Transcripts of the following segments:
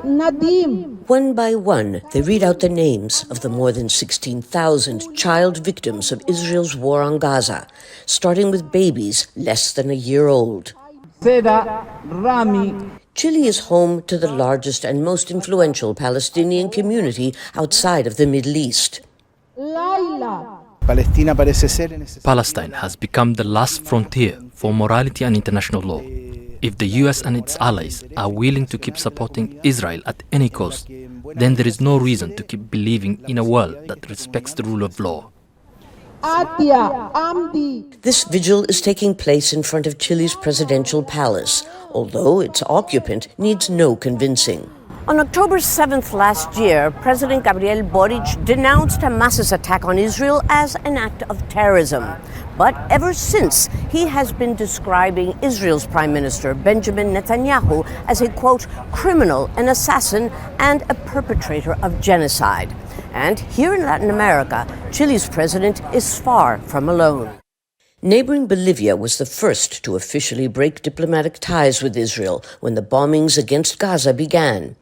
One by one, they read out the names of the more than 16,000 child victims of Israel's war on Gaza, starting with babies less than a year old. Chile is home to the largest and most influential Palestinian community outside of the Middle East. Palestine has become the last frontier for morality and international law. If the US and its allies are willing to keep supporting Israel at any cost, then there is no reason to keep believing in a world that respects the rule of law. This vigil is taking place in front of Chile's presidential palace, although its occupant needs no convincing. On October 7th last year, President Gabriel Boric denounced Hamas's attack on Israel as an act of terrorism. But ever since, he has been describing Israel's Prime Minister, Benjamin Netanyahu, as a, quote, criminal, an assassin, and a perpetrator of genocide. And here in Latin America, Chile's president is far from alone. Neighboring Bolivia was the first to officially break diplomatic ties with Israel when the bombings against Gaza began.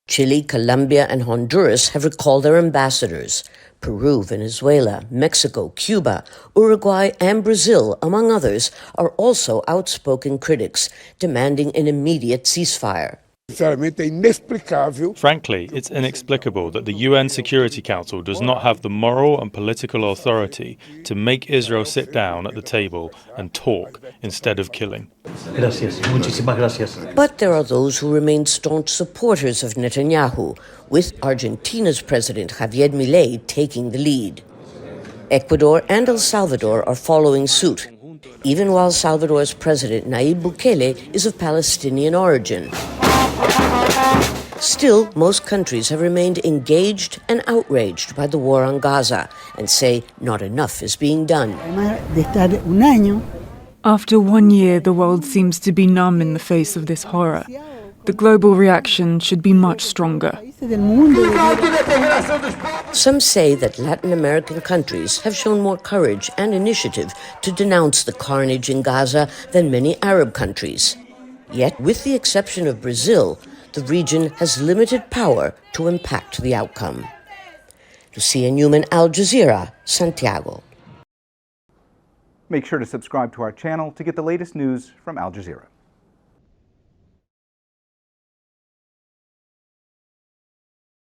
Chile, Colombia, and Honduras have recalled their ambassadors. Peru, Venezuela, Mexico, Cuba, Uruguay, and Brazil, among others, are also outspoken critics, demanding an immediate ceasefire. Frankly, it's inexplicable that the UN Security Council does not have the moral and political authority to make Israel sit down at the table and talk instead of killing. But there are those who remain staunch supporters of Netanyahu, with Argentina's President Javier Milei taking the lead. Ecuador and El Salvador are following suit, even while Salvador's President Nayib Bukele is of Palestinian origin. Still, most countries have remained engaged and outraged by the war on Gaza and say not enough is being done. After 1 year, the world seems to be numb in the face of this horror. The global reaction should be much stronger. Some say that Latin American countries have shown more courage and initiative to denounce the carnage in Gaza than many Arab countries. Yet, with the exception of Brazil, the region has limited power to impact the outcome. Lucia, Newman, Al Jazeera, Santiago. Make sure to subscribe to our channel to get the latest news from Al Jazeera.